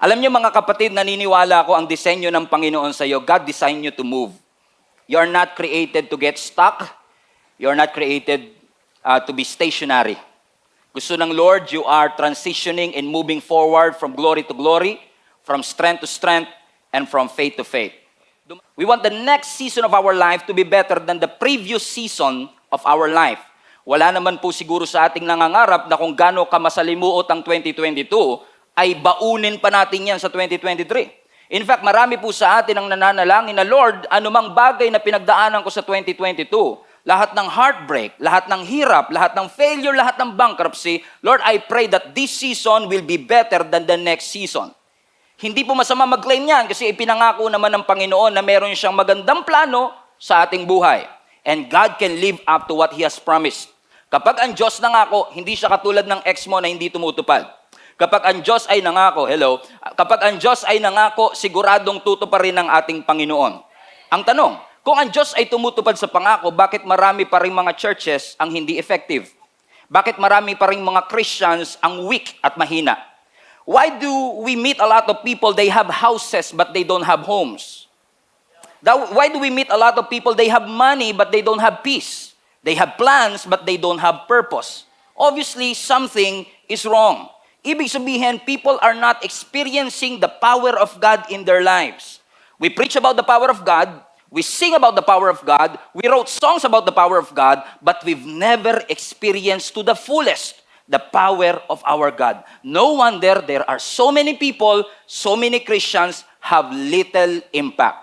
Alam niyo mga kapatid, naniniwala ako ang disenyo ng Panginoon sa iyo. God designed you to move. You are not created to get stuck. You are not created to be stationary. Gusto ng Lord, you are transitioning and moving forward from glory to glory, from strength to strength, and from faith to faith. We want the next season of our life to be better than the previous season of our life. Wala naman po siguro sa ating nangangarap na kung gaano kamasalimuot ang 2022, ay baunin pa natin yan sa 2023. In fact, marami po sa atin ang nananalangin na, Lord, anumang bagay na pinagdaanan ko sa 2022, lahat ng heartbreak, lahat ng hirap, lahat ng failure, lahat ng bankruptcy, Lord, I pray that this season will be better than the next season. Hindi po masama mag-claim yan kasi ipinangako naman ng Panginoon na meron siyang magandang plano sa ating buhay. And God can live up to what He has promised. Kapag ang Diyos nangako, hindi siya katulad ng ex mo na hindi tumutupad. Kapag ang Diyos ay nangako, kapag ang Diyos ay nangako, siguradong tutuparin ng ating Panginoon. Ang tanong, kung ang Diyos ay tumutupad sa pangako, bakit marami pa rin mga churches ang hindi effective? Bakit marami pa rin mga Christians ang weak at mahina? Why do we meet a lot of people, they have houses but they don't have homes? Why do we meet a lot of people, they have money but they don't have peace? They have plans but they don't have purpose. Obviously, something is wrong. Ibig sabihin, people are not experiencing the power of God in their lives. We preach about the power of God, we sing about the power of God, we wrote songs about the power of God, but we've never experienced to the fullest the power of our God. No wonder there are so many people, so many Christians have little impact.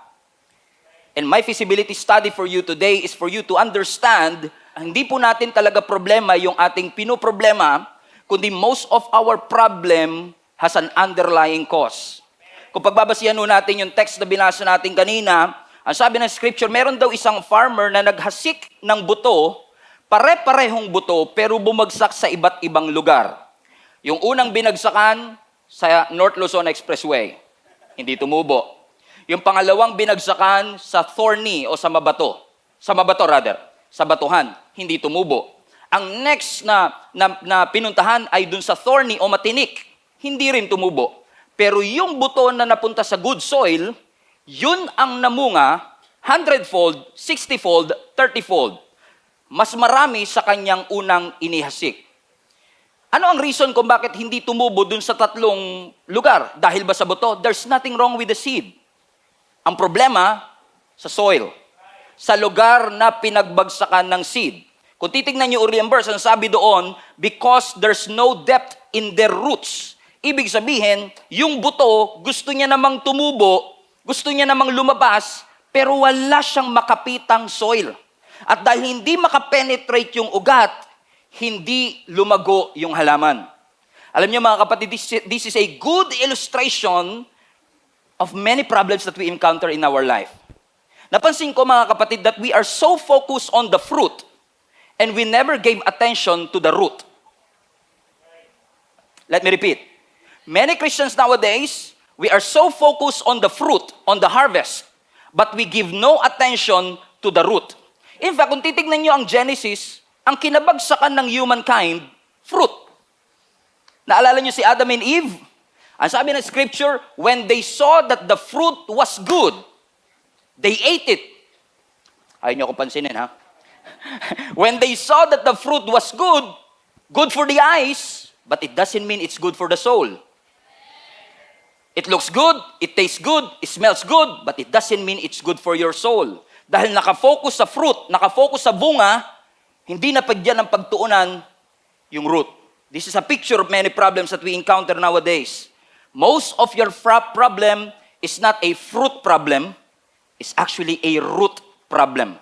And my feasibility study for you today is for you to understand, hindi po natin talaga problema yung ating pinoproblema, kundi most of our problem has an underlying cause. Kung pagbabasihan natin yung text na binasa natin kanina, ang sabi ng scripture, meron daw isang farmer na naghasik ng buto, pare-parehong buto, pero bumagsak sa iba't ibang lugar. Yung unang binagsakan sa North Luzon Expressway, hindi tumubo. Yung pangalawang binagsakan sa Thorny o sa Mabato sa Batuhan, hindi tumubo. Ang next na pinuntahan ay dun sa Thorny o Matinik, hindi rin tumubo. Pero yung buto na napunta sa good soil, yun ang namunga 100-fold, 60-fold, 30-fold. Mas marami sa kanyang unang inihasik. Ano ang reason kung bakit hindi tumubo dun sa tatlong lugar? Dahil ba sa buto? There's nothing wrong with the seed. Ang problema, sa soil. Sa lugar na pinagbagsakan ng seed. Kung titignan niyo uli ang verse, ang sabi doon, because there's no depth in their roots. Ibig sabihin, yung buto, gusto niya namang tumubo, gusto niya namang lumabas, pero wala siyang makapitang soil. At dahil hindi makapenetrate yung ugat, hindi lumago yung halaman. Alam niyo mga kapatid, this is a good illustration of many problems that we encounter in our life. Napansin ko mga kapatid that we are so focused on the fruit, and we never gave attention to the root. Let me repeat. Many Christians nowadays, we are so focused on the fruit, on the harvest, but we give no attention to the root. In fact, kung titignan nyo ang Genesis, ang kinabagsakan ng humankind, fruit. Naalala nyo si Adam and Eve? Ang sabi ng scripture, when they saw that the fruit was good, they ate it. Ayaw nyo ko pansinin, ha? When they saw that the fruit was good for the eyes, but it doesn't mean it's good for the soul. It looks good, it tastes good, it smells good, but it doesn't mean it's good for your soul. Dahil nakafocus sa fruit, nakafocus sa bunga, hindi na pagyan ng pagtuunan yung root. This is a picture of many problems that we encounter nowadays. Most of your problem is not a fruit problem, it's actually a root problem.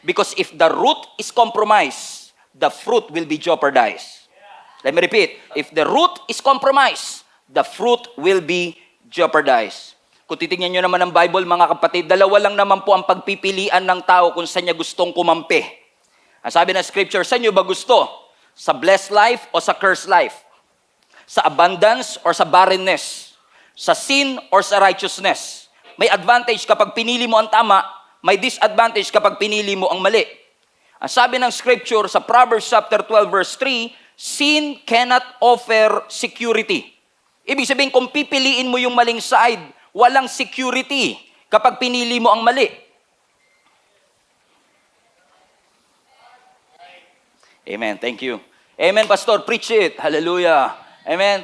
Because if the root is compromised, the fruit will be jeopardized. Let me repeat. If the root is compromised, the fruit will be jeopardized. Kung titignan nyo naman ang Bible, mga kapatid, dalawa lang naman po ang pagpipilian ng tao kung saan niya gustong kumampi. Ang sabi ng scripture, saan nyo ba gusto? Sa blessed life o sa cursed life? Sa abundance or sa barrenness? Sa sin or sa righteousness? May advantage kapag pinili mo ang tama, may disadvantage kapag pinili mo ang mali. Ang sabi ng scripture sa Proverbs chapter 12 verse 3, sin cannot offer security. Ibig sabihin, kung pipiliin mo yung maling side, walang security kapag pinili mo ang mali. Amen. Thank you. Amen, Pastor. Preach it. Hallelujah. Amen.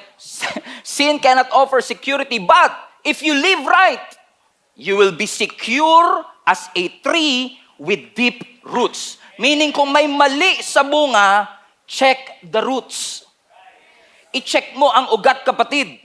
Sin cannot offer security, but if you live right, you will be secure as a tree with deep roots. Meaning, kung may mali sa bunga, check the roots. I-check mo ang ugat, kapatid.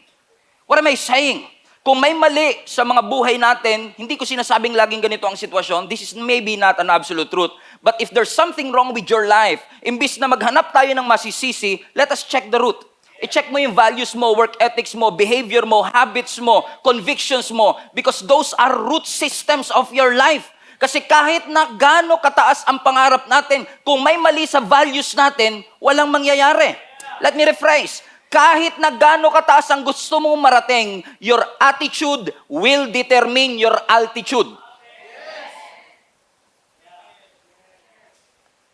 What am I saying? Kung may mali sa mga buhay natin, hindi ko sinasabing laging ganito ang sitwasyon. This is maybe not an absolute truth. But if there's something wrong with your life, imbis na maghanap tayo ng masisisi, let us check the root. I-check mo yung values mo, work ethics mo, behavior mo, habits mo, convictions mo, because those are root systems of your life. Kasi kahit na gaano kataas ang pangarap natin, kung may mali sa values natin, walang mangyayari. Let me rephrase. Kahit na gaano kataas ang gusto mong marating, your attitude will determine your altitude.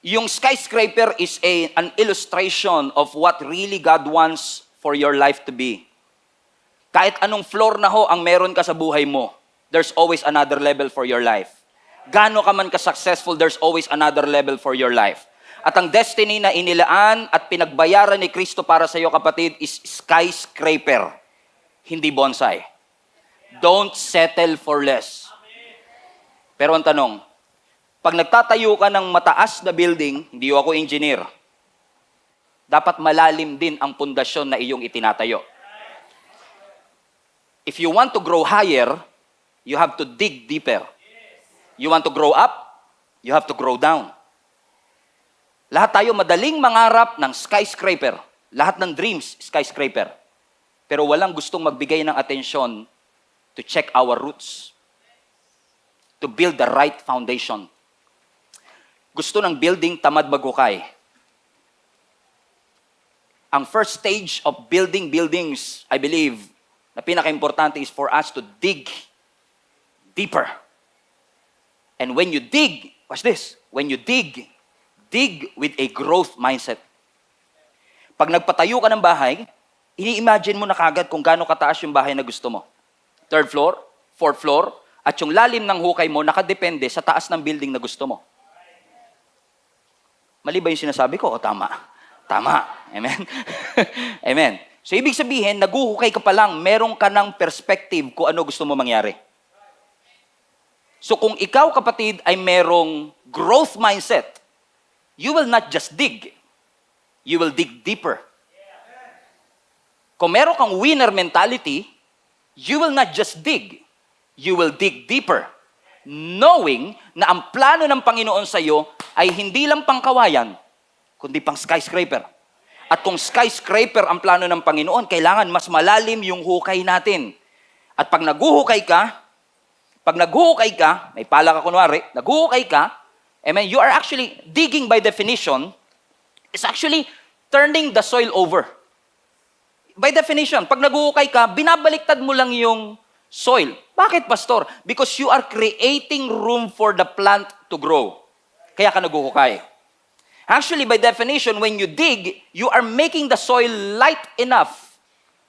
Yung skyscraper is an illustration of what really God wants for your life to be. Kahit anong floor na ho ang meron ka sa buhay mo, there's always another level for your life. Gaano ka man ka-successful, there's always another level for your life. At ang destiny na inilaan at pinagbayaran ni Kristo para sa iyo, kapatid, is skyscraper, hindi bonsai. Don't settle for less. Pero ang tanong, pag nagtatayo ka ng mataas na building, hindi ako engineer, dapat malalim din ang pundasyon na iyong itinatayo. If you want to grow higher, you have to dig deeper. You want to grow up, you have to grow down. Lahat tayo madaling mangarap ng skyscraper. Lahat ng dreams, skyscraper. Pero walang gustong magbigay ng atensyon to check our roots. To build the right foundation. Gusto ng building, tamad maghukay. Ang first stage of building buildings, I believe, na pinaka-importante is for us to dig deeper. And when you dig, watch this, when you dig with a growth mindset. Pag nagpatayo ka ng bahay, ini-imagine mo na kagad kung gaano kataas yung bahay na gusto mo. 3rd floor, 4th floor, at yung lalim ng hukay mo nakadepende sa taas ng building na gusto mo. Mali ba yung sinasabi ko? O tama? Tama. Amen? Amen. So ibig sabihin, naguhukay ka pa lang, meron ka ng perspective kung ano gusto mo mangyari. So kung ikaw, kapatid, ay merong growth mindset, you will not just dig. You will dig deeper. Kung meron kang winner mentality, you will not just dig. You will dig deeper. Knowing na ang plano ng Panginoon sa iyo ay hindi lang pangkawayan, kundi pang skyscraper. At kung skyscraper ang plano ng Panginoon, kailangan mas malalim yung hukay natin. At pag naguhukay ka, may pala ka kunwari, naguhukay ka, amen, you are actually digging by definition, is actually turning the soil over. By definition, pag naguhukay ka, binabaliktad mo lang yung soil. Bakit, Pastor? Because you are creating room for the plant to grow. Kaya ka naguhukay. Actually, by definition, when you dig, you are making the soil light enough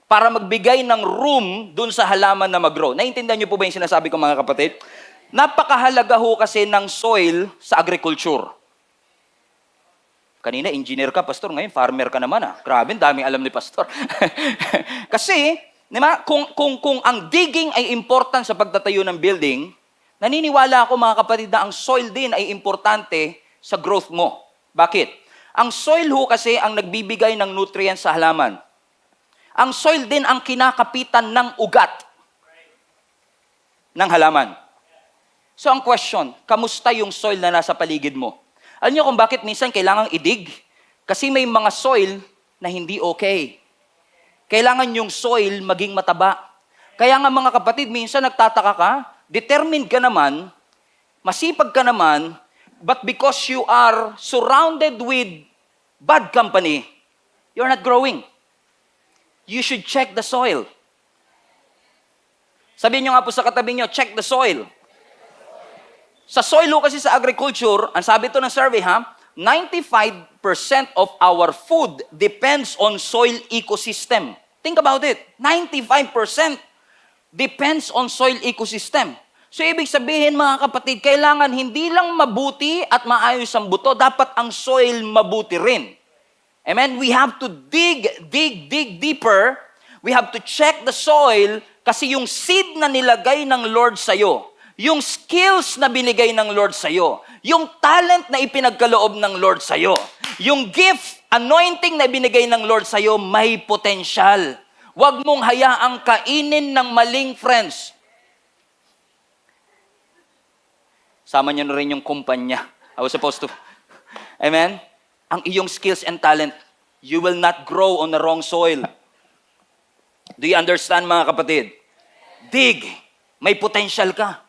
para magbigay ng room dun sa halaman na mag-grow. Naintindihan niyo po ba yung sinasabi ko, mga kapatid? Napakahalaga ho kasi ng soil sa agriculture. Kanina, engineer ka, Pastor. Ngayon, farmer ka naman. Grabe, daming alam ni Pastor. Kasi, kung ang digging ay important sa pagtatayo ng building, naniniwala ako, mga kapatid, na ang soil din ay importante sa growth mo. Bakit? Ang soil ho kasi ang nagbibigay ng nutrients sa halaman. Ang soil din ang kinakapitan ng ugat ng halaman. So ang question, kamusta yung soil na nasa paligid mo? Alam niyo kung bakit minsan kailangang idig? Kasi may mga soil na hindi okay. Kailangan yung soil maging mataba. Kaya nga mga kapatid, minsan nagtataka ka, determined ka naman, masipag ka naman, but because you are surrounded with bad company, you're not growing. You should check the soil. Sabihin nyo nga po sa katabi nyo, check the soil. Sa soil kasi sa agriculture, ang sabi to ng survey 95% of our food depends on soil ecosystem. Think about it. 95% depends on soil ecosystem. So, ibig sabihin, mga kapatid, kailangan hindi lang mabuti at maayos ang buto, dapat ang soil mabuti rin. Amen? We have to dig deeper. We have to check the soil kasi yung seed na nilagay ng Lord sa'yo, yung skills na binigay ng Lord sa'yo, yung talent na ipinagkaloob ng Lord sa'yo, yung gift, anointing na binigay ng Lord sa'yo, may potensyal. Huwag mong hayaang kainin ng maling friends. Sama niyo na rin yung kumpanya. I was supposed to. Amen? Ang iyong skills and talent, you will not grow on the wrong soil. Do you understand, mga kapatid? Dig. May potential ka.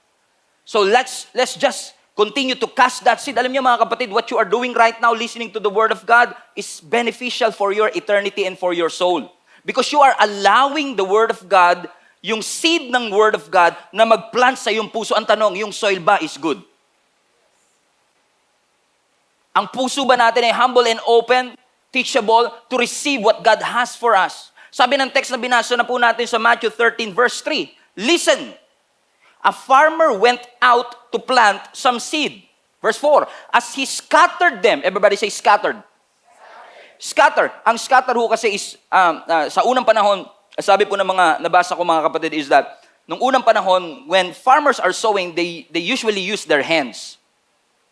So let's just continue to cast that seed. Alam niyo, mga kapatid, what you are doing right now, listening to the Word of God, is beneficial for your eternity and for your soul. Because you are allowing the Word of God, yung seed ng Word of God, na mag-plant sa iyong puso. Ang tanong, yung soil ba is good? Ang puso ba natin ay humble and open, teachable, to receive what God has for us? Sabi ng text na binasa na po natin sa Matthew 13 verse 3, listen, a farmer went out to plant some seed. Verse 4, as he scattered them, everybody say scattered. Scatter. Ang scatter ho kasi is, sa unang panahon, sabi po ng mga nabasa ko mga kapatid is that, nung unang panahon, when farmers are sowing, they usually use their hands.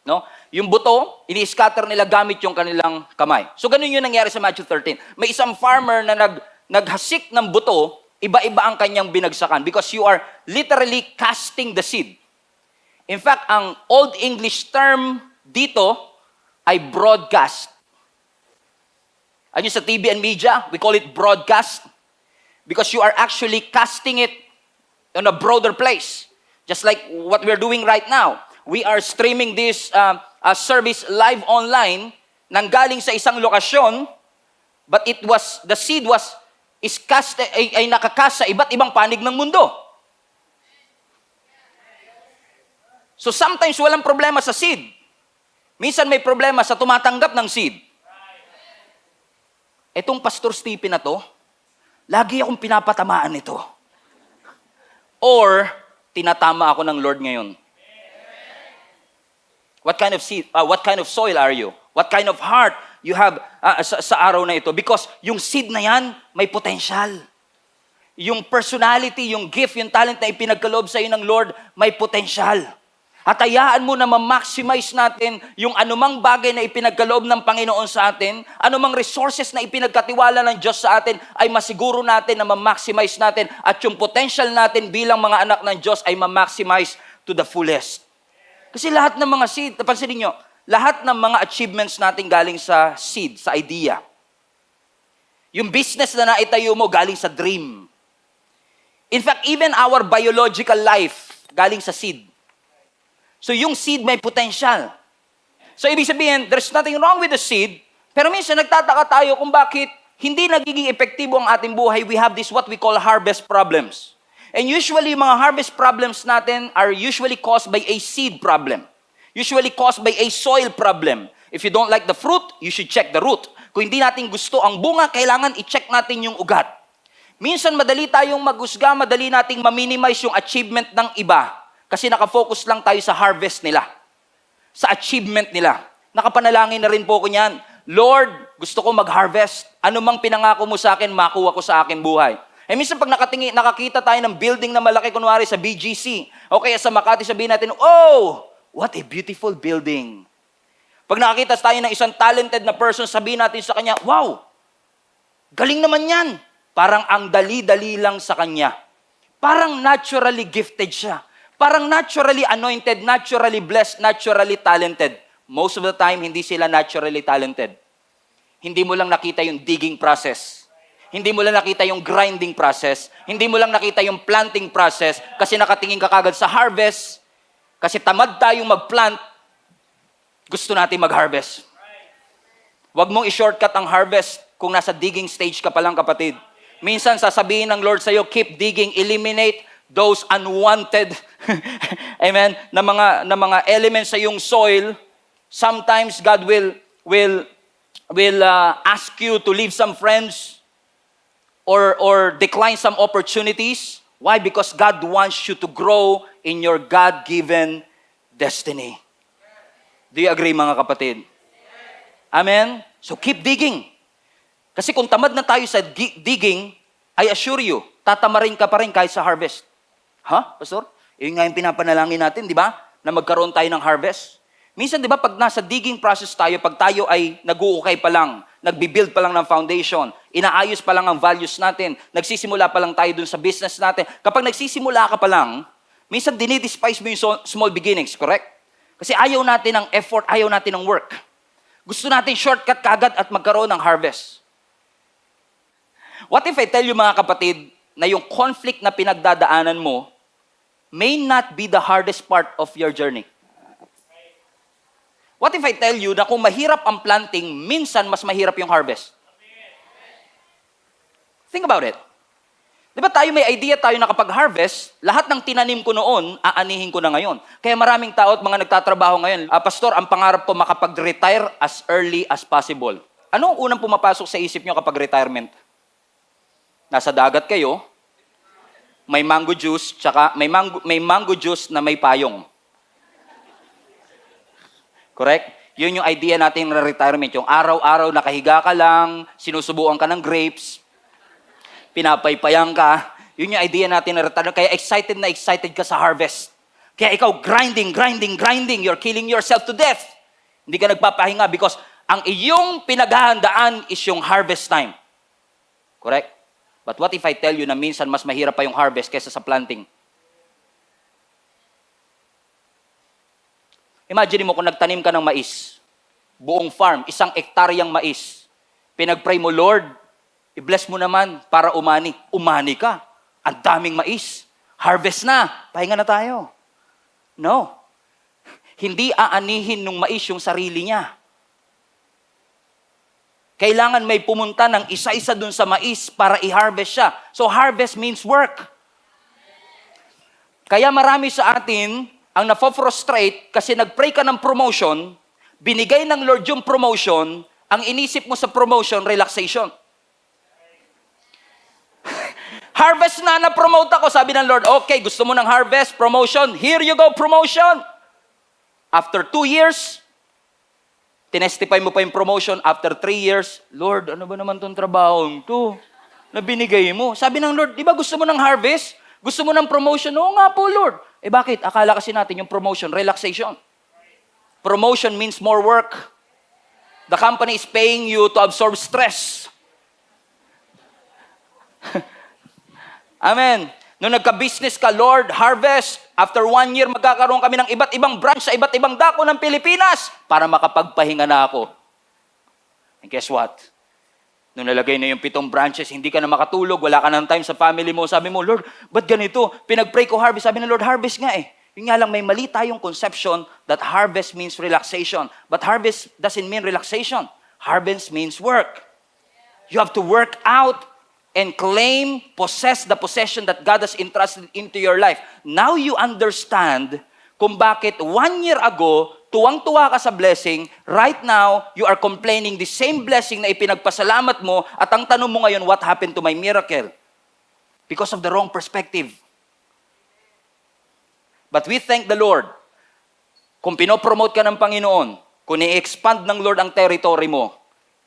No? Yung buto, ini-scatter nila gamit yung kanilang kamay. So ganun yung nangyari sa Matthew 13. May isang farmer na naghasik ng buto, iba-iba ang kanyang binagsakan because you are literally casting the seed. In fact, ang Old English term dito ay broadcast. Ano sa TV and media, we call it broadcast because you are actually casting it on a broader place. Just like what we're doing right now. We are streaming this service live online nanggaling sa isang lokasyon, but the seed ay nakakast sa iba't ibang panig ng mundo. So sometimes walang problema sa seed. Minsan may problema sa tumatanggap ng seed. Etong Pastor Stephen na to, lagi akong pinapatamaan nito. Or, tinatama ako ng Lord ngayon. What kind of seed, what kind of soil are you? What kind of heart you have sa araw na ito? Because yung seed na yan, may potential. Yung personality, yung gift, yung talent na ipinagkaloob sa iyo ng Lord, may potential. At hayaan mo na ma-maximize natin yung anumang bagay na ipinagkaloob ng Panginoon sa atin, anumang resources na ipinagkatiwala ng Diyos sa atin, ay masiguro natin na ma-maximize natin at yung potential natin bilang mga anak ng Diyos ay ma-maximize to the fullest. Kasi lahat ng mga seed, napansinin nyo, lahat ng mga achievements natin galing sa seed, sa idea. Yung business na naitayo mo galing sa dream. In fact, even our biological life galing sa seed. So yung seed may potential. So ibig sabihin, there's nothing wrong with the seed, pero minsan nagtataka tayo kung bakit hindi nagiging epektibo ang ating buhay. We have this what we call harvest problems. And usually, mga harvest problems natin are usually caused by a seed problem. Usually caused by a soil problem. If you don't like the fruit, you should check the root. Kung hindi natin gusto ang bunga, kailangan i-check natin yung ugat. Minsan, madali tayong maghusga, madali nating ma-minimize yung achievement ng iba. Kasi nakafocus lang tayo sa harvest nila. Sa achievement nila. Nakapanalangin na rin po ko niyan. Lord, gusto ko mag-harvest. Ano mang pinangako mo sa akin, makuha ko sa aking buhay. Eh minsan pag nakakita tayo ng building na malaki, kunwari sa BGC, o kaya sa Makati, sabihin natin, oh, what a beautiful building. Pag nakakita tayo ng isang talented na person, sabihin natin sa kanya, wow, galing naman yan. Parang ang dali-dali lang sa kanya. Parang naturally gifted siya. Parang naturally anointed, naturally blessed, naturally talented. Most of the time, hindi sila naturally talented. Hindi mo lang nakita yung digging process. Hindi mo lang nakita yung grinding process. Hindi mo lang nakita yung planting process kasi nakatingin ka kagad sa harvest. Kasi tamad tayong mag-plant, gusto natin mag-harvest. Huwag mong i-shortcut ang harvest kung nasa digging stage ka pa lang, kapatid. Minsan sasabihin ng Lord sa'yo, keep digging, eliminate those unwanted amen, na mga elements sa yung soil. Sometimes God will ask you to leave some friends. or decline some opportunities. Why? Because God wants you to grow in your God-given destiny. Do you agree, mga kapatid? Amen? So keep digging. Kasi kung tamad na tayo sa digging, I assure you, tatamarin ka pa rin kahit sa harvest. Pastor? Yun nga yung pinapanalangin natin, di ba? Na magkaroon tayo ng harvest. Minsan, di ba, pag nasa digging process tayo, pag tayo ay nag-uukay pa lang, nagbibuild pa lang ng foundation, inaayos pa lang ang values natin, nagsisimula pa lang tayo dun sa business natin. Kapag nagsisimula ka pa lang, minsan dinidespise mo yung small beginnings, correct? Kasi ayaw natin ng effort, ayaw natin ng work. Gusto natin shortcut kagad at magkaroon ng harvest. What if I tell you, mga kapatid, na yung conflict na pinagdadaanan mo may not be the hardest part of your journey? What if I tell you na kung mahirap ang planting, minsan mas mahirap yung harvest? Think about it. Di ba tayo may idea tayo na kapag harvest, lahat ng tinanim ko noon, aanihin ko na ngayon. Kaya maraming tao at mga nagtatrabaho ngayon, Pastor, ang pangarap ko makapag-retire as early as possible. Ano ang unang pumapasok sa isip nyo kapag retirement? Nasa dagat kayo, may mango juice, tsaka may mango juice na may payong. Correct? Yun yung idea natin ng retirement. Yung araw-araw nakahiga ka lang, sinusubuan ka ng grapes, pinapaypayan ka. Yun yung idea natin ng retirement. Kaya excited na excited ka sa harvest. Kaya ikaw grinding. You're killing yourself to death. Hindi ka nagpapahinga because ang iyong pinaghahandaan is yung harvest time. Correct? But what if I tell you na minsan mas mahirap pa yung harvest kaysa sa planting? Imagine mo kung nagtanim ka ng mais. Buong farm, 1 hektaryang mais. Pinag-pray mo, Lord, i-bless mo naman para umani. Umani ka. Ang daming mais. Harvest na. Pahinga na tayo. No. Hindi aanihin ng mais yung sarili niya. Kailangan may pumunta ng isa-isa dun sa mais para i-harvest siya. So harvest means work. Kaya marami sa atin ang nafo-frustrate kasi nag-pray ka ng promotion, binigay ng Lord yung promotion, ang inisip mo sa promotion, relaxation. Harvest na promote ako, sabi ng Lord, okay, gusto mo ng harvest, promotion, here you go, promotion. After 2 years, tinestify mo pa yung promotion. After 3 years, Lord, ano ba naman tong trabahong to na binigay mo? Sabi ng Lord, di ba gusto mo ng harvest? Gusto mo ng promotion? Oo nga po, Lord. Bakit? Akala kasi natin yung promotion, relaxation. Promotion means more work. The company is paying you to absorb stress. Amen. Nung nagka-business ka, Lord, harvest. After 1 year, magkakaroon kami ng iba't ibang branch sa iba't ibang dako ng Pilipinas para makapagpahinga na ako. And guess what? Nung nalagay na yung 7 branches, hindi ka na makatulog, wala ka ng time sa family mo. Sabi mo, Lord, ba't ganito? Pinag-pray ko harvest. Sabi ng Lord, harvest nga eh. Yun nga lang, may mali tayong conception that harvest means relaxation. But harvest doesn't mean relaxation. Harvest means work. You have to work out and claim, possess the possession that God has entrusted into your life. Now you understand kung bakit 1 year ago, tuwang-tuwa ka sa blessing, right now, you are complaining the same blessing na ipinagpasalamat mo, at ang tanong mo ngayon, what happened to my miracle? Because of the wrong perspective. But we thank the Lord. Kung pinopromote ka ng Panginoon, kung i-expand ng Lord ang territory mo,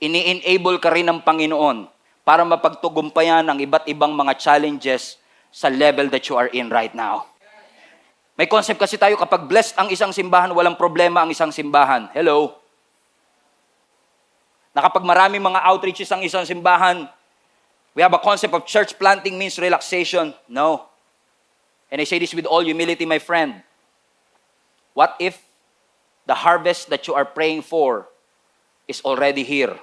ini-enable ka rin ng Panginoon para mapagtugumpayan ang iba't ibang mga challenges sa level that you are in right now. May concept kasi tayo, kapag blessed ang isang simbahan, walang problema ang isang simbahan. Hello? Na kapag maraming mga outreaches ang isang simbahan, we have a concept of church planting means relaxation. No. And I say this with all humility, my friend. What if the harvest that you are praying for is already here?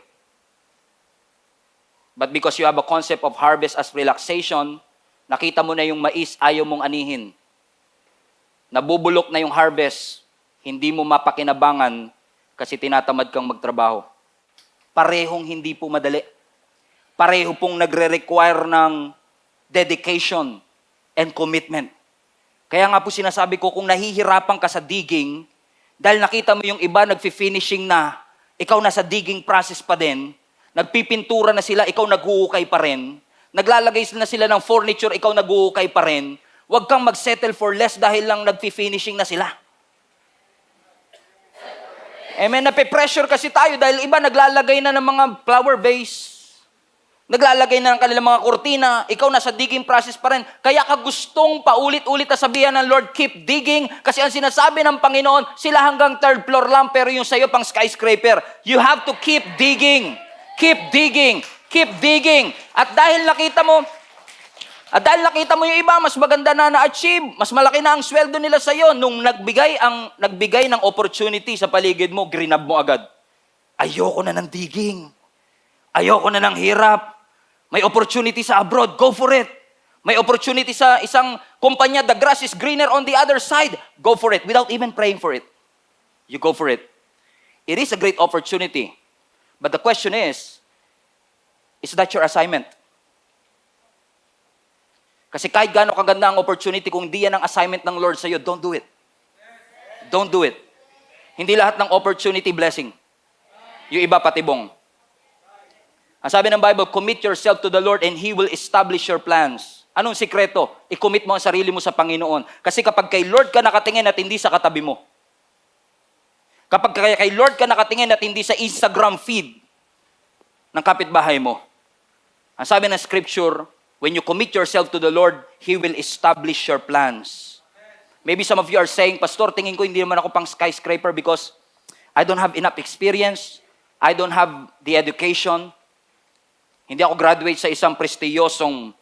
But because you have a concept of harvest as relaxation, nakita mo na yung mais, ayaw mong anihin. Nabubulok na yung harvest, hindi mo mapakinabangan kasi tinatamad kang magtrabaho. Parehong hindi po madali. Pareho pong nagre-require ng dedication and commitment. Kaya nga po sinasabi ko, kung nahihirapan ka sa digging, dahil nakita mo yung iba nagfi-finishing na, ikaw nasa digging process pa din, nagpipintura na sila, ikaw naghuhukay pa rin, naglalagay na sila ng furniture, ikaw nag-uukay pa rin, huwag kang mag-settle for less dahil lang nag-finishing na sila. Amen, nape-pressure kasi tayo dahil iba naglalagay na ng mga flower vase, naglalagay na ng kanilang mga kurtina, ikaw nasa digging process pa rin. Kaya ka gustong paulit-ulit na sabihan ng Lord, keep digging, kasi ang sinasabi ng Panginoon, sila hanggang third floor lang, pero yung sa'yo pang skyscraper. You have to keep digging. Keep digging. Keep digging. At dahil nakita mo yung iba, mas maganda na na-achieve, mas malaki na ang sweldo nila sa'yo, nung nagbigay ng opportunity sa paligid mo, grinab mo agad. Ayoko na ng digging. Ayoko na ng hirap. May opportunity sa abroad, go for it. May opportunity sa isang kumpanya, the grass is greener on the other side, go for it without even praying for it. You go for it. It is a great opportunity. But the question is that your assignment? Kasi kahit gaano kaganda ang opportunity, kung di yan ang assignment ng Lord sa'yo, don't do it. Don't do it. Hindi lahat ng opportunity blessing. Yung iba patibong. Ang sabi ng Bible, commit yourself to the Lord and He will establish your plans. Anong sikreto? I-commit mo ang sarili mo sa Panginoon. Kasi kapag kay Lord ka nakatingin at hindi sa katabi mo, kapag kay Lord ka nakatingin at hindi sa Instagram feed ng kapitbahay mo, ang sabi ng Scripture, when you commit yourself to the Lord, He will establish your plans. Maybe some of you are saying, Pastor, tingin ko hindi naman ako pang skyscraper because I don't have enough experience, I don't have the education, hindi ako graduate sa isang prestiyosong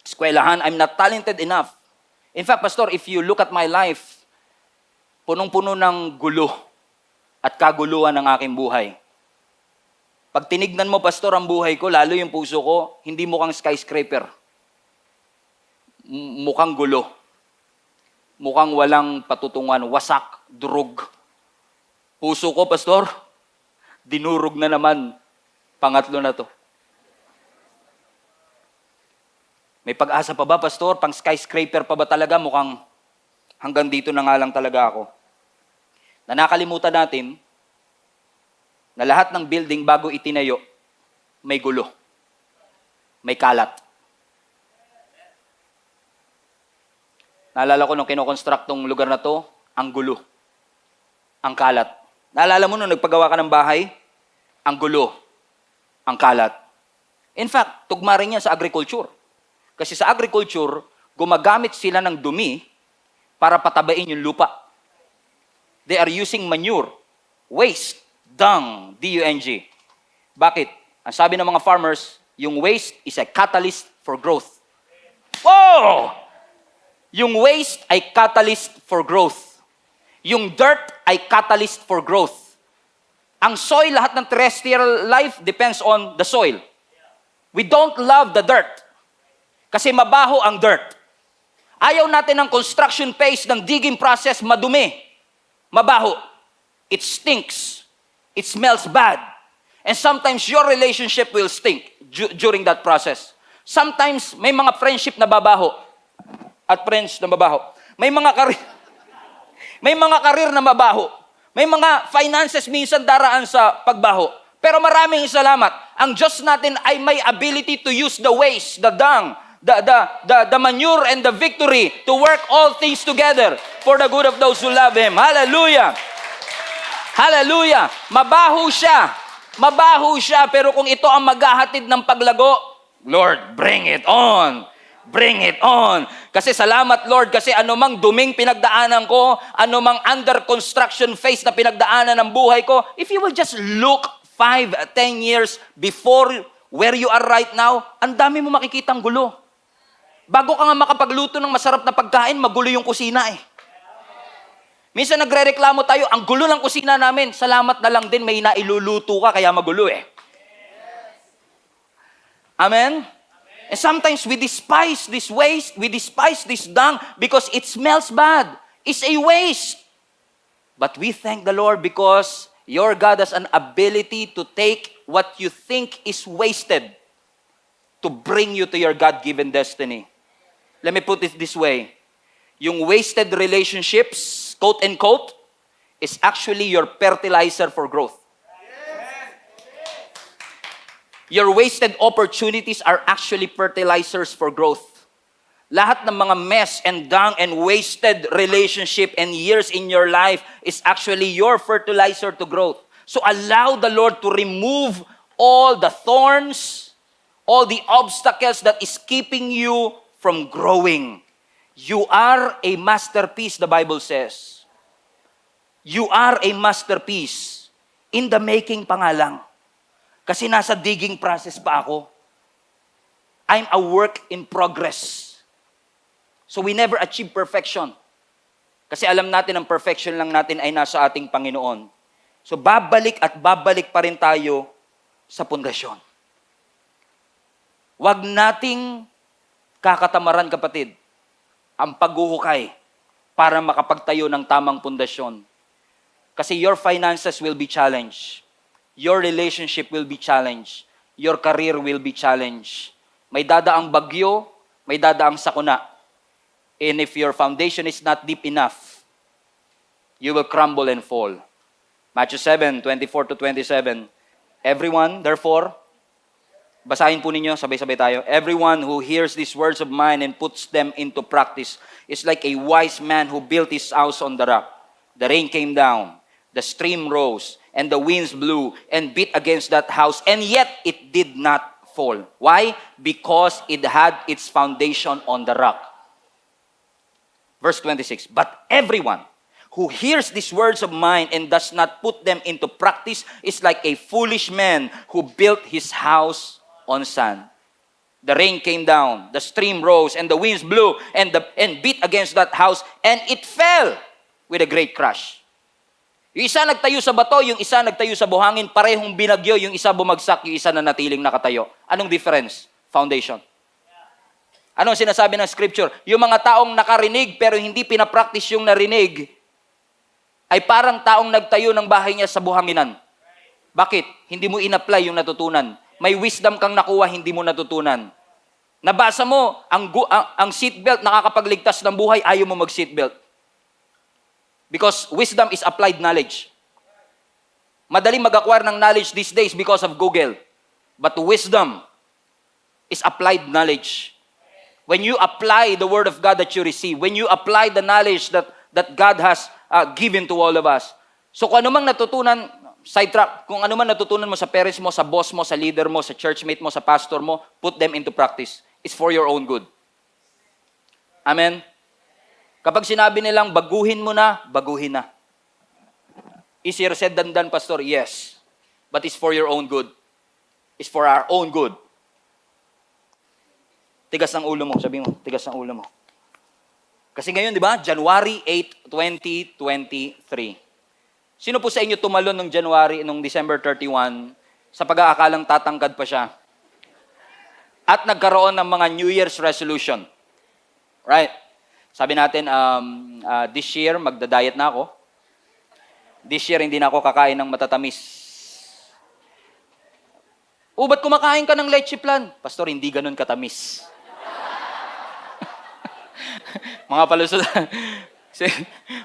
eskwelahan, I'm not talented enough. In fact, Pastor, if you look at my life, punong-puno ng gulo at kaguluhan ng aking buhay. Pag tinignan mo, Pastor, ang buhay ko, lalo yung puso ko, hindi mukhang skyscraper. Mukhang gulo. Mukhang walang patutungan, wasak, durog. Puso ko, Pastor, dinurog na naman. Pangatlo na to. May pag-asa pa ba, Pastor? Pang skyscraper pa ba talaga? Mukhang hanggang dito na nga lang talaga ako. Na nakalimutan natin na lahat ng building bago itinayo, may gulo. May kalat. Naalala ko nung kinoconstruct tong lugar na to, ang gulo. Ang kalat. Naalala mo nung nagpagawa ka ng bahay? Ang gulo. Ang kalat. In fact, tugma rin yan sa agriculture. Kasi sa agriculture, gumagamit sila ng dumi para patabain yung lupa. They are using manure, waste, dung, D-U-N-G. Bakit? Ang sabi ng mga farmers, yung waste is a catalyst for growth. Whoa! Yung waste ay catalyst for growth. Yung dirt ay catalyst for growth. Ang soil, lahat ng terrestrial life depends on the soil. We don't love the dirt. Kasi mabaho ang dirt. Ayaw natin ng construction phase ng digging process madumi. Mabaho. It stinks. It smells bad. And sometimes your relationship will stink during that process. Sometimes may mga friendship na babaho. At friends na babaho. May mga karir na mabaho. May mga finances minsan daraan sa pagbaho. Pero maraming salamat. Ang Diyos natin ay may ability to use the waste, the dung, the manure and the victory to work all things together for the good of those who love Him. Hallelujah! Hallelujah! Mabaho siya. Mabaho siya, pero kung ito ang maghahatid ng paglago, Lord, bring it on. Bring it on. Kasi salamat, Lord, kasi anumang duming pinagdaanan ko, anumang under construction phase na pinagdaanan ng buhay ko, if you will just look 5, 10 years before where you are right now, ang dami mo makikitang gulo. Bago ka nga makapagluto ng masarap na pagkain, magulo yung kusina eh. Minsan nagre-reklamo tayo, ang gulo ng kusina namin. Salamat na lang din, may nailuluto ka, kaya magulo eh. Amen? And sometimes we despise this waste, we despise this dung because it smells bad. It's a waste. But we thank the Lord because your God has an ability to take what you think is wasted to bring you to your God-given destiny. Let me put it this way. Yung wasted relationships, quote and quote, is actually your fertilizer for growth. Your wasted opportunities are actually fertilizers for growth. Lahat ng mga mess and dung and wasted relationship and years in your life is actually your fertilizer to growth. So allow the Lord to remove all the thorns, all the obstacles that is keeping you from growing. You are a masterpiece, the Bible says. You are a masterpiece. In the making pa nga lang. Kasi nasa digging process pa ako. I'm a work in progress. So we never achieve perfection. Kasi alam natin ang perfection lang natin ay nasa ating Panginoon. So babalik at babalik pa rin tayo sa pundasyon. Huwag nating kakatamaran, kapatid, ang paghuhukay para makapagtayo ng tamang pundasyon. Kasi your finances will be challenged. Your relationship will be challenged. Your career will be challenged. May dadaang bagyo, may dadaang sakuna. And if your foundation is not deep enough, you will crumble and fall. Matthew 7:24-27. Everyone, therefore, basahin po ninyo, sabay-sabay tayo. Everyone who hears these words of mine and puts them into practice is like a wise man who built his house on the rock. The rain came down, the stream rose, and the winds blew and beat against that house, and yet it did not fall. Why? Because it had its foundation on the rock. Verse 26, but everyone who hears these words of mine and does not put them into practice is like a foolish man who built his house on sand. The rain came down, the stream rose, and the winds blew and beat against that house, and it fell with a great crash. Yung isa nagtayo sa bato, yung isa nagtayo sa buhangin, parehong binagyo, yung isa bumagsak, yung isa nanatiling nakatayo. Anong difference? Foundation. Anong sinasabi ng scripture? Yung mga taong nakarinig pero hindi pinapractice yung narinig, ay parang taong nagtayo ng bahay niya sa buhanginan. Bakit? Hindi mo in-apply yung natutunan. May wisdom kang nakuha, hindi mo natutunan. Nabasa mo, ang seatbelt nakakapagligtas ng buhay, ayaw mo mag-seatbelt. Because wisdom is applied knowledge. Madaling mag-acquire ng knowledge these days because of Google. But wisdom is applied knowledge. When you apply the word of God that you receive, when you apply the knowledge that God has given to all of us. So kung anumang natutunan, sidetrack, kung anumang natutunan mo sa parents mo, sa boss mo, sa leader mo, sa churchmate mo, sa pastor mo, put them into practice. It's for your own good. Amen? Kapag sinabi nilang, baguhin mo na, baguhin na. Easier said than done, Pastor? Yes. But it's for your own good. It's for our own good. Tigas ng ulo mo. Sabi mo, tigas ng ulo mo. Kasi ngayon, di ba? January 8, 2023. Sino po sa inyo tumalon nung December 31 sa pag-aakalang tatangkad pa siya? At nagkaroon ng mga New Year's resolution. Right? Sabi natin, this year, magda-diet na ako. This year, hindi na ako kakain ng matatamis. Ba't kumakain ka ng leche plan? Pastor, hindi ganun katamis. Mga palusot.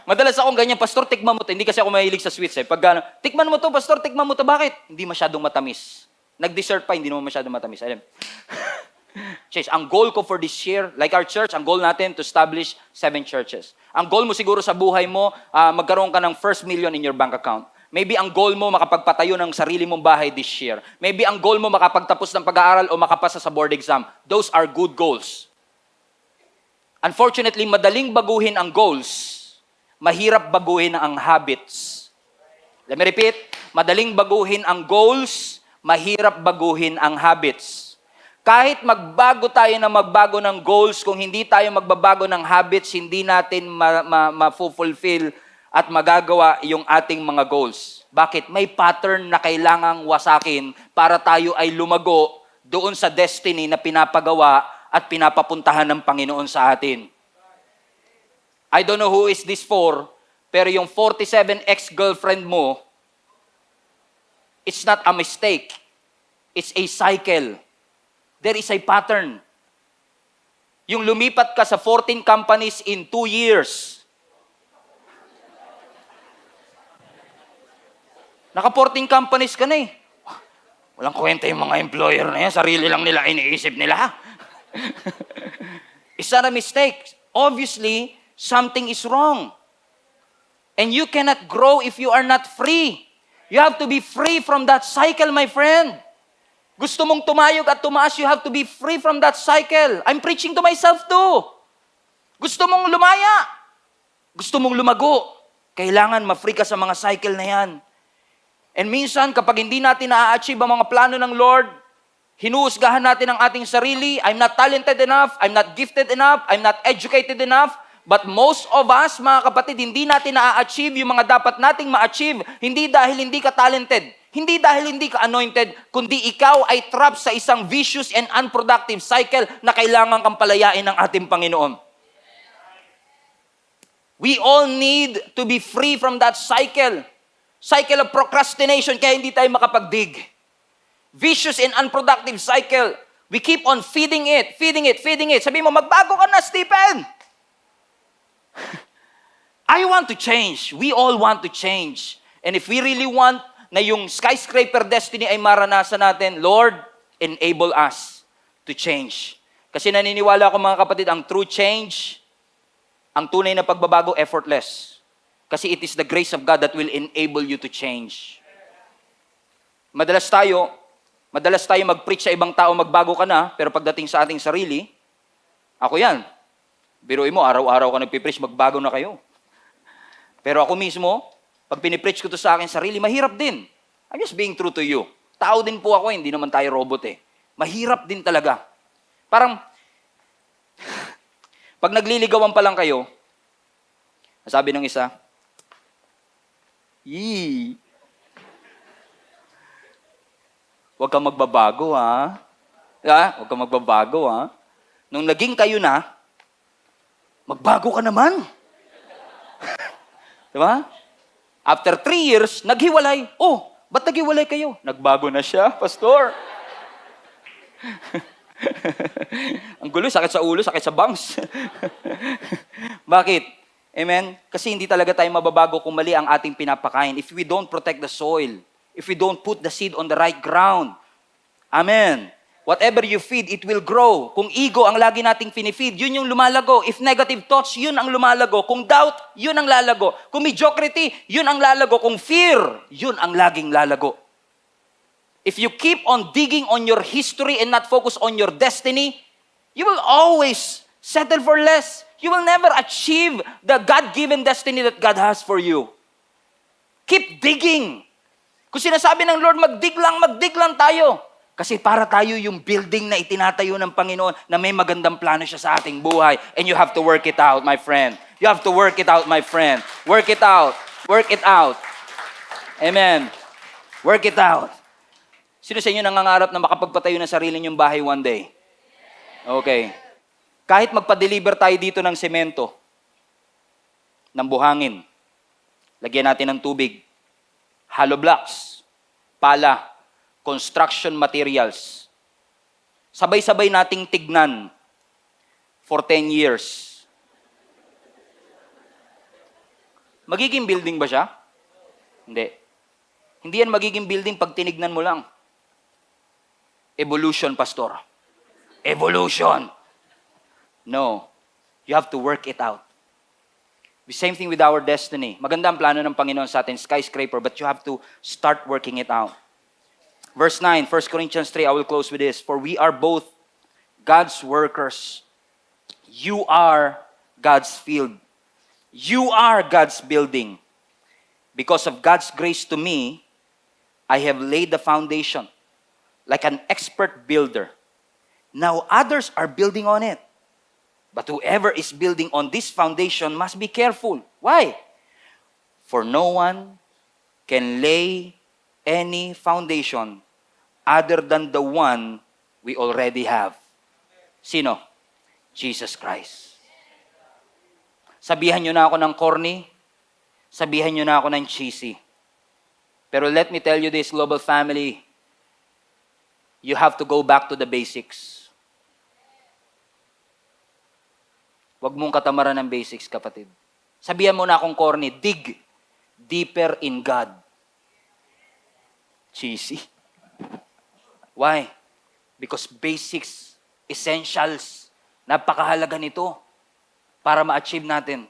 Madalas akong ganyan, Pastor, tikman mo to. Hindi kasi ako mahilig sa sweets eh. Pag tikman mo to, Pastor, tikman mo to. Bakit? Hindi masyadong matamis. Nag-dessert pa, hindi naman masyadong matamis. Alam. Church, ang goal ko for this year, like our church, ang goal natin to establish 7 churches. Ang goal mo siguro sa buhay mo, magkaroon ka ng first million in your bank account. Maybe ang goal mo makapagpatayo ng sarili mong bahay this year. Maybe ang goal mo makapagtapos ng pag-aaral o makapasa sa board exam. Those are good goals. Unfortunately, madaling baguhin ang goals. Mahirap baguhin ang habits. Let me repeat. Madaling baguhin ang goals. Mahirap baguhin ang habits. Kahit magbago tayo na magbago ng goals, kung hindi tayo magbabago ng habits, hindi natin ma-fulfill at magagawa yung ating mga goals. Bakit? May pattern na kailangang wasakin para tayo ay lumago doon sa destiny na pinapagawa at pinapapuntahan ng Panginoon sa atin. I don't know who is this for, pero yung 47 ex-girlfriend mo, it's not a mistake. It's a cycle. There is a pattern. Yung lumipat ka sa 14 companies in 2 years. Naka 14 companies ka na eh. Walang kwenta yung mga employer na yan. Sarili lang nila iniisip nila. It's not a mistake. Obviously, something is wrong. And you cannot grow if you are not free. You have to be free from that cycle, my friend. Gusto mong tumayog at tumaas, you have to be free from that cycle. I'm preaching to myself too. Gusto mong lumaya. Gusto mong lumago. Kailangan ma-free ka sa mga cycle na yan. And minsan, kapag hindi natin na-achieve ang mga plano ng Lord, hinuhusgahan natin ang ating sarili. I'm not talented enough. I'm not gifted enough. I'm not educated enough. But most of us, mga kapatid, hindi natin na-achieve yung mga dapat nating ma-achieve. Hindi dahil hindi ka talented. Hindi dahil hindi ka anointed, kundi ikaw ay trapped sa isang vicious and unproductive cycle na kailangan kang palayain ng ating Panginoon. We all need to be free from that cycle. Cycle of procrastination, kaya hindi tayo makapagdig. Vicious and unproductive cycle. We keep on feeding it, feeding it, feeding it. Sabi mo, magbago ka na, Stephen! I want to change. We all want to change. And if we really want na yung skyscraper destiny ay maranasan natin, Lord, enable us to change. Kasi naniniwala ako mga kapatid, ang true change, ang tunay na pagbabago, effortless. Kasi it is the grace of God that will enable you to change. Madalas tayo mag-preach sa ibang tao, magbago ka na, pero pagdating sa ating sarili, ako yan. Biruin mo, araw-araw ka nagpipreach, magbago na kayo. Pero ako mismo, pag pinipreach ko to sa akin sarili, mahirap din. I'm just being true to you. Tao din po ako, hindi naman tayo robot eh. Mahirap din talaga. Parang, pag nagliligawan pa lang kayo, sabi ng isa, yee, huwag kang magbabago ha. Huwag kang magbabago ha. Nung naging kayo na, magbago ka naman. Diba? After 3 years, naghiwalay. Oh, ba't naghiwalay kayo? Nagbago na siya, pastor. Ang gulo, sakit sa ulo, sakit sa bangs. Bakit? Amen? Kasi hindi talaga tayo mababago kung mali ang ating pinapakain. If we don't protect the soil, if we don't put the seed on the right ground. Amen. Whatever you feed, it will grow. Kung ego ang lagi nating pinifeed, yun yung lumalago. If negative thoughts, yun ang lumalago. Kung doubt, yun ang lalago. Kung mediocrity, yun ang lalago. Kung fear, yun ang laging lalago. If you keep on digging on your history and not focus on your destiny, you will always settle for less. You will never achieve the God-given destiny that God has for you. Keep digging. Kung sinasabi ng Lord, magdig lang tayo. Kasi para tayo yung building na itinatayo ng Panginoon na may magandang plano siya sa ating buhay. And you have to work it out, my friend. You have to work it out, my friend. Work it out. Work it out. Amen. Work it out. Sino sa inyo nangangarap na makapagpatayo ng sarili niyong bahay one day? Okay. Kahit magpa-deliver tayo dito ng semento, ng buhangin, lagyan natin ng tubig, hollow blocks, pala, construction materials. Sabay-sabay nating tignan for 10 years. Magiging building ba siya? Hindi. Hindi yan magiging building pag tinignan mo lang. Evolution, pastor. Evolution. No. You have to work it out. The same thing with our destiny. Maganda ang plano ng Panginoon sa atin, skyscraper, but you have to start working it out. Verse 9, 1 Corinthians 3, I will close with this. For we are both God's workers. You are God's field. You are God's building. Because of God's grace to me, I have laid the foundation like an expert builder. Now others are building on it. But whoever is building on this foundation must be careful. Why? For no one can lay any foundation other than the one we already have. Sino? Jesus Christ. Sabihan nyo na ako ng corny, sabihan nyo na ako ng cheesy. Pero let me tell you this, global family, you have to go back to the basics. Huwag mong katamaran ng basics, kapatid. Sabihan mo na akong corny, dig deeper in God. Cheesy. Why? Because basics, essentials, napakahalaga nito para ma-achieve natin.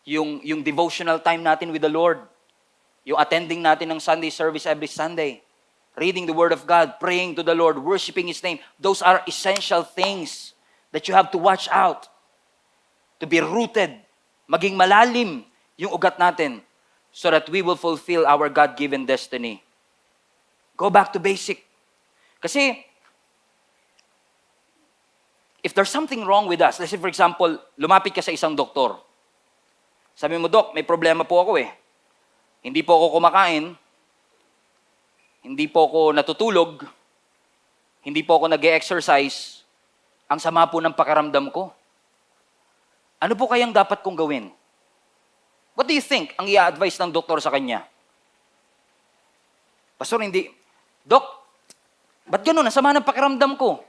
Yung devotional time natin with the Lord, yung attending natin ng Sunday service every Sunday, reading the Word of God, praying to the Lord, worshiping His name, those are essential things that you have to watch out. To be rooted, maging malalim yung ugat natin so that we will fulfill our God-given destiny. Go back to basic. Kasi, if there's something wrong with us, let's say for example, lumapit ka sa isang doktor. Sabi mo, Dok, may problema po ako eh. Hindi po ako kumakain, hindi po ako natutulog, hindi po ako nag-e-exercise, ang sama po ng pakiramdam ko. Ano po kayang dapat kong gawin? What do you think ang i-advise ng doktor sa kanya? Pastor, Dok, ba't ganun? Ang sama ng pakiramdam ko.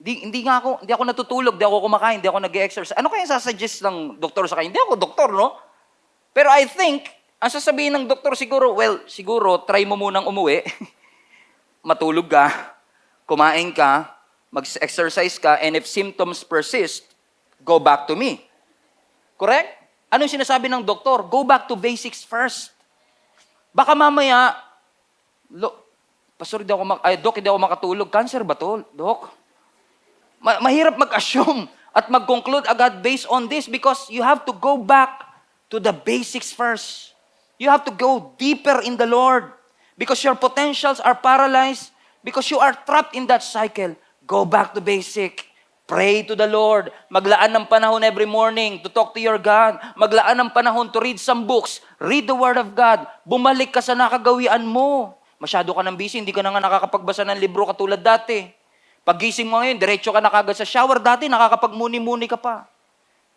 Hindi ako natutulog, hindi ako kumakain, hindi ako nag-e-exercise. Ano kaya sasuggest ng doktor sa kanya? Hindi ako doktor, no? Pero I think, ang sasabihin ng doktor siguro, try mo munang umuwi, matulog ka, kumain ka, mag-exercise ka, and if symptoms persist, go back to me. Correct? Anong sinasabi ng doktor? Go back to basics first. Baka mamaya, Pastor, Dok, hindi ako makatulog. Cancer ba to, Dok? Mahirap mag-assume at mag-conclude agad based on this because you have to go back to the basics first. You have to go deeper in the Lord because your potentials are paralyzed because you are trapped in that cycle. Go back to basic. Pray to the Lord. Maglaan ng panahon every morning to talk to your God. Maglaan ng panahon to read some books. Read the Word of God. Bumalik ka sa nakagawian mo. Masyado ka ng busy, hindi ka na nga nakakapagbasa ng libro katulad dati. Paggising mo ngayon, diretso ka na kagad sa shower. Dati, nakakapagmuni-muni ka pa.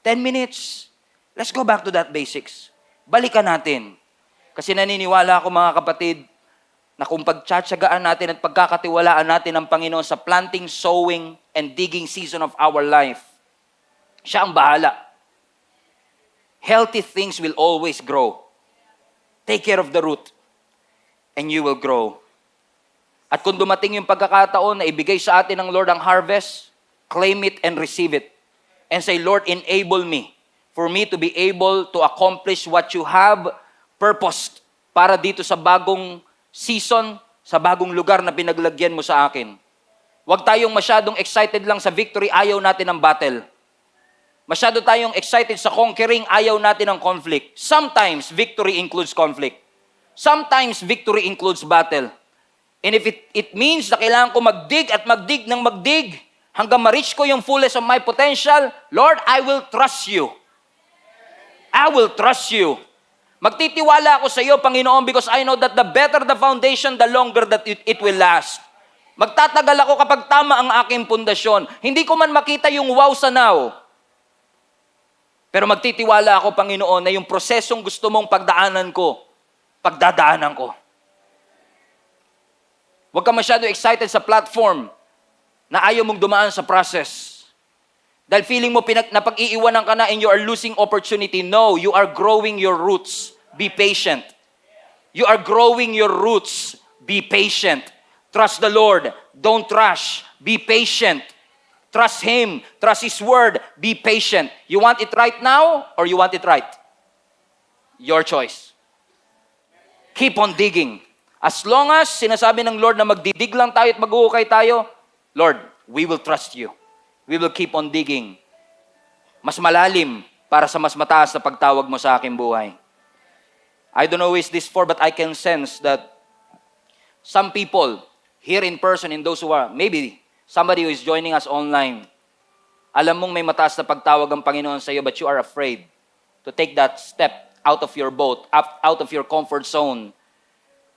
10 minutes. Let's go back to that basics. Balikan natin. Kasi naniniwala ako mga kapatid, na kung pagtsatsagaan natin at pagkakatiwalaan natin ang Panginoon sa planting, sowing, and digging season of our life, siya ang bahala. Healthy things will always grow. Take care of the root, and you will grow. At kung dumating yung pagkakataon na ibigay sa atin ng Lord ang harvest, claim it and receive it. And say, Lord, enable me for me to be able to accomplish what you have purposed para dito sa bagong season, sa bagong lugar na pinaglagyan mo sa akin. Huwag tayong masyadong excited lang sa victory, ayaw natin ng battle. Masyado tayong excited sa conquering, ayaw natin ng conflict. Sometimes, victory includes conflict. Sometimes, victory includes battle. And if it means na kailangan ko magdig at magdig ng magdig hanggang ma-reach ko yung fullness of my potential, Lord, I will trust you. I will trust you. Magtitiwala ako sa iyo, Panginoon, because I know that the better the foundation, the longer that it will last. Magtatagal ako kapag tama ang aking pundasyon. Hindi ko man makita yung wow sa now. Pero magtitiwala ako, Panginoon, na yung prosesong gusto mong pagdaanan ko. Huwag ka masyado excited sa platform na ayaw mong dumaan sa process. Dahil feeling mo napag-iiwanan ka na and you are losing opportunity. No, you are growing your roots. Be patient. You are growing your roots. Be patient. Trust the Lord. Don't rush. Be patient. Trust Him. Trust His Word. Be patient. You want it right now or you want it right? Your choice. Keep on digging. As long as sinasabi ng Lord na magdidig lang tayo at mag-uukay tayo, Lord, we will trust you. We will keep on digging. Mas malalim para sa mas mataas na pagtawag mo sa aking buhay. I don't know who is this for, but I can sense that some people here in person and those who are, maybe somebody who is joining us online, alam mong may mataas na pagtawag ang Panginoon sa iyo, but you are afraid to take that step out of your boat, out of your comfort zone.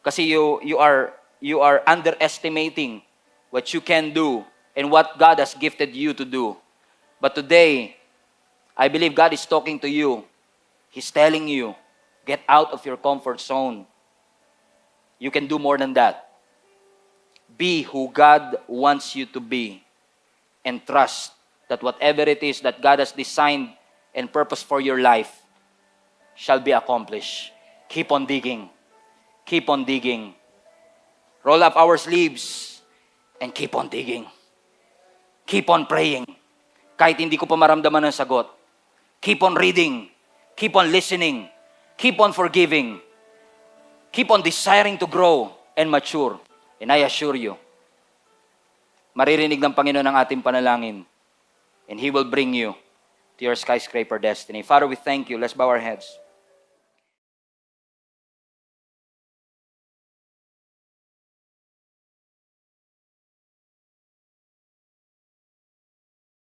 Kasi you are underestimating what you can do and what God has gifted you to do. But today, I believe God is talking to you. He's telling you, get out of your comfort zone. You can do more than that. Be who God wants you to be. And trust that whatever it is that God has designed and purposed for your life shall be accomplished. Keep on digging. Keep on digging. Roll up our sleeves And keep on digging. Keep on praying. Kahit hindi ko pa maramdaman ng sagot. Keep on reading. Keep on listening. Keep on forgiving. Keep on desiring to grow and mature. And I assure you, maririnig ng Panginoon ang ating panalangin. And He will bring you to your skyscraper destiny. Father, we thank you. Let's bow our heads.